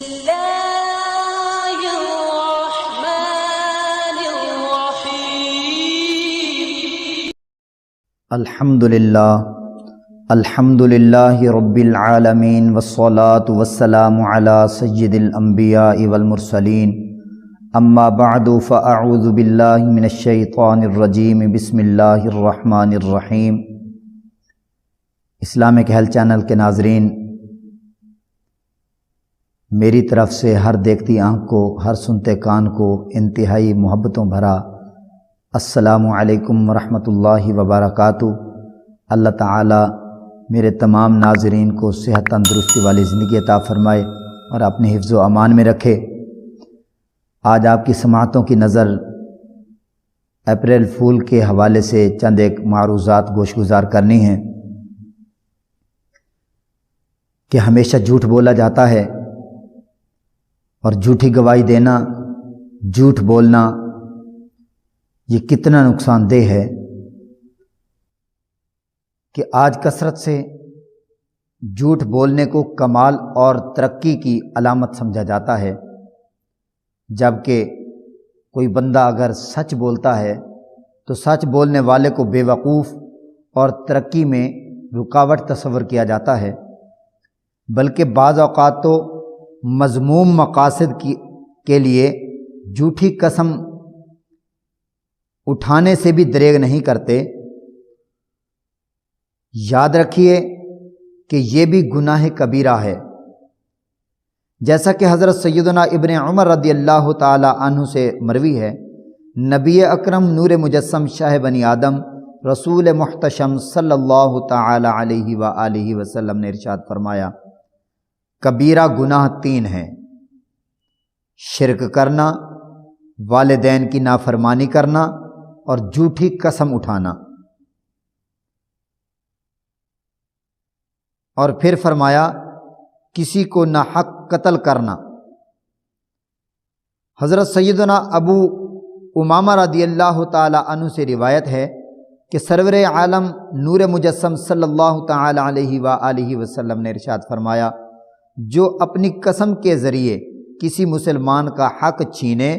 الله الرحمن الرحيم. الحمد للہ رب العالمین والصلاة والسلام علی سید الانبیاء والمرسلین اما بعد فاعوذ باللہ من الشیطان الرجیم بسم اللہ الرحمن الرحیم۔ اسلامک ہیلتھ چینل کے ناظرین، میری طرف سے ہر دیکھتی آنکھ کو، ہر سنتے کان کو انتہائی محبتوں بھرا السلام علیکم ورحمۃ اللہ وبرکاتہ۔ اللہ تعالی میرے تمام ناظرین کو صحت تندرستی والی زندگی عطا فرمائے اور اپنے حفظ و امان میں رکھے۔ آج آپ کی سماعتوں کی نظر اپریل فول کے حوالے سے چند ایک معروضات گوش گزار کرنی ہیں کہ ہمیشہ جھوٹ بولا جاتا ہے اور جھوٹی گواہی دینا، جھوٹ بولنا یہ کتنا نقصان دہ ہے کہ آج کثرت سے جھوٹ بولنے کو کمال اور ترقی کی علامت سمجھا جاتا ہے، جبکہ کوئی بندہ اگر سچ بولتا ہے تو سچ بولنے والے کو بے وقوف اور ترقی میں رکاوٹ تصور کیا جاتا ہے، بلکہ بعض اوقات تو مذموم مقاصد کے لیے جھوٹی قسم اٹھانے سے بھی دریغ نہیں کرتے۔ یاد رکھیے کہ یہ بھی گناہ کبیرہ ہے، جیسا کہ حضرت سیدنا ابن عمر رضی اللہ تعالی عنہ سے مروی ہے، نبی اکرم نور مجسم شاہ بنی آدم رسول محتشم صلی اللہ تعالی علیہ وآلہ وسلم نے ارشاد فرمایا، کبیرہ گناہ تین ہیں: شرک کرنا، والدین کی نافرمانی کرنا اور جھوٹی قسم اٹھانا۔ اور پھر فرمایا کسی کو ناحق قتل کرنا۔ حضرت سیدنا ابو امامہ رضی اللہ تعالی عنہ سے روایت ہے کہ سرور عالم نور مجسم صلی اللہ تعالی علیہ وآلہ وسلم نے ارشاد فرمایا، جو اپنی قسم کے ذریعے کسی مسلمان کا حق چھینے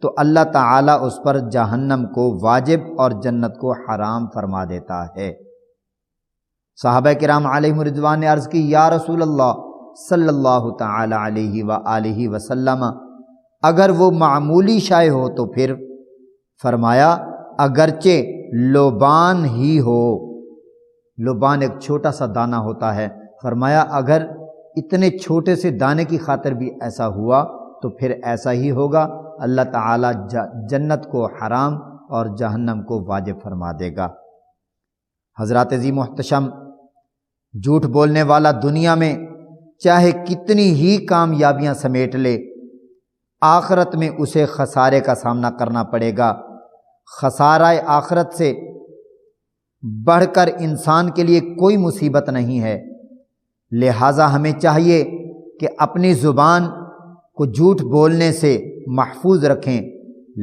تو اللہ تعالیٰ اس پر جہنم کو واجب اور جنت کو حرام فرما دیتا ہے۔ صحابہ کرام علیہم رضوان نے عرض کی، یا رسول اللہ صلی اللہ تعالی علیہ وآلہ وسلم، اگر وہ معمولی شے ہو تو پھر؟ فرمایا اگرچہ لوبان ہی ہو۔ لوبان ایک چھوٹا سا دانہ ہوتا ہے۔ فرمایا اگر اتنے چھوٹے سے دانے کی خاطر بھی ایسا ہوا تو پھر ایسا ہی ہوگا، اللہ تعالیٰ جنت کو حرام اور جہنم کو واجب فرما دے گا۔ حضرات عزیز محتشم، جھوٹ بولنے والا دنیا میں چاہے کتنی ہی کامیابیاں سمیٹ لے، آخرت میں اسے خسارے کا سامنا کرنا پڑے گا۔ خسارہ آخرت سے بڑھ کر انسان کے لیے کوئی مصیبت نہیں ہے، لہٰذا ہمیں چاہیے کہ اپنی زبان کو جھوٹ بولنے سے محفوظ رکھیں،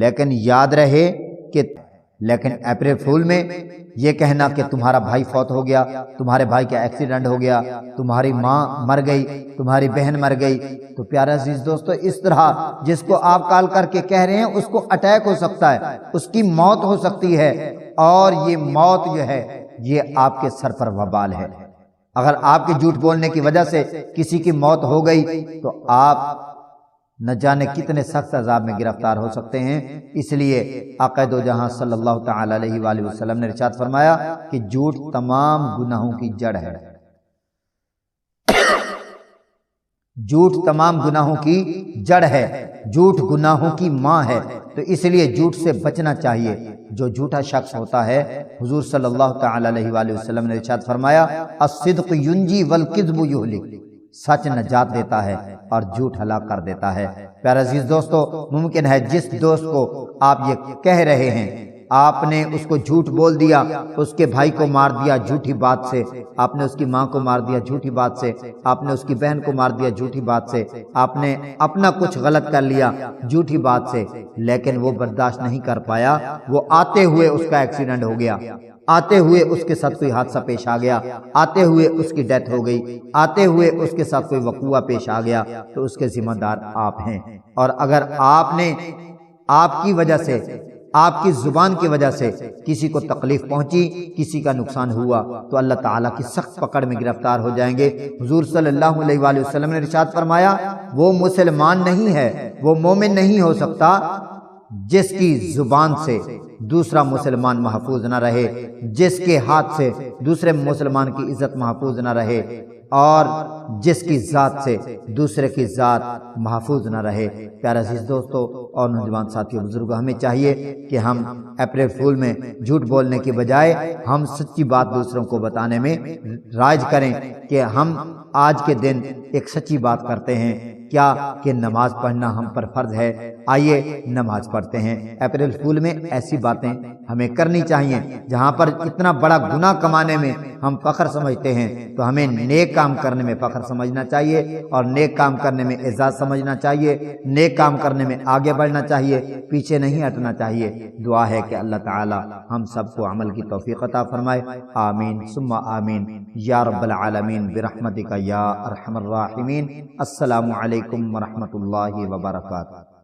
لیکن یاد رہے کہ اپریل فول میں یہ کہنا کہ تمہارا بھائی فوت ہو گیا، تمہارے بھائی کا ایکسیڈنٹ ہو گیا، تمہاری ماں مر گئی، تمہاری بہن مر گئی، تو پیارے عزیز دوستو، اس طرح جس کو آپ کال کر کے کہہ رہے ہیں اس کو اٹیک ہو سکتا ہے، اس کی موت ہو سکتی ہے، اور یہ موت جو ہے یہ آپ کے سر پر وبال ہے۔ اگر آپ کے جھوٹ بولنے کی وجہ سے کسی کی موت ہو گئی تو آپ نہ جانے کتنے سخت عذاب میں گرفتار ہو سکتے ہیں۔ اس لیے آقا دو جہاں صلی اللہ تعالی علیہ وآلہ وسلم نے ارشاد فرمایا کہ جھوٹ تمام گناہوں کی جڑ ہے، جھوٹ تمام گناہوں کی جڑ ہے، جھوٹ گناہوں کی ماں ہے، تو اس لیے جھوٹ سے بچنا چاہیے۔ جو جھوٹا شخص ہوتا ہے، حضور صلی اللہ تعالی علیہ وآلہ وسلم نے ارشاد فرمایا، الصدق ینجی والکذب یہلک، سچ نجات دیتا ہے اور جھوٹ ہلاک کر دیتا ہے۔ پیارے عزیز دوستو، ممکن ہے جس دوست کو آپ یہ کہہ رہے ہیں، آپ نے اس کو جھوٹ بول دیا، اس کے بھائی کو مار دیا جھوٹی بات سے، آپ نے اس کی ماں کو مار دیا جھوٹی بات سے، آپ نے اس کی بہن کو مار دیا جھوٹی بات سے، آپ نے اپنا کچھ غلط کر لیا جھوٹی بات سے، لیکن وہ برداشت نہیں کر پایا، وہ آتے ہوئے اس کا ایکسیڈنٹ ہو گیا، آتے ہوئے اس کے ساتھ کوئی حادثہ پیش آ گیا، آتے ہوئے اس کی ڈیتھ ہو گئی، آتے ہوئے اس کے ساتھ کوئی وقوعہ پیش آ گیا، تو اس کے ذمہ دار آپ ہیں۔ اور اگر آپ نے آپ کی وجہ سے، آپ کی زبان کی وجہ سے کسی کو تکلیف پہنچی، کسی کا نقصان ہوا، تو اللہ تعالیٰ کی سخت پکڑ میں گرفتار ہو جائیں گے۔ حضور صلی اللہ علیہ وآلہ وسلم نے ارشاد فرمایا، وہ مسلمان نہیں ہے، وہ مومن نہیں ہو سکتا جس کی زبان سے دوسرا مسلمان محفوظ نہ رہے، جس کے ہاتھ سے دوسرے مسلمان کی عزت محفوظ نہ رہے، اور جس کی ذات سے دوسرے کی ذات محفوظ نہ رہے۔ پیارے عزیز دوستو اور نوجوان ساتھیوں بزرگوں، ہمیں چاہیے کہ ہم اپریل فول میں جھوٹ بولنے کی بجائے ہم سچی بات دوسروں کو بتانے میں رائج کریں کہ ہم آج کے دن ایک سچی بات کرتے ہیں، کیا کہ نماز پڑھنا ہم پر فرض ہے، آئیے نماز پڑھتے ہیں۔ اپریل فول میں ایسی باتیں ہمیں کرنی چاہیے جہاں پر اتنا بڑا گناہ کمانے میں ہم فخر سمجھتے ہیں، تو ہمیں نیک کام کرنے میں فخر سمجھنا چاہیے، اور نیک کام کرنے میں اعزاز سمجھنا چاہیے، نیک کام کرنے میں آگے بڑھنا چاہیے، پیچھے نہیں ہٹنا چاہیے۔ دعا ہے کہ اللہ تعالی ہم سب کو عمل کی توفیق عطا فرمائے، آمین ثم آمین یا رب العالمین برحمتک یا ارحم الراحمین۔ السلام علیکم ورحمۃ اللہ وبرکاتہ۔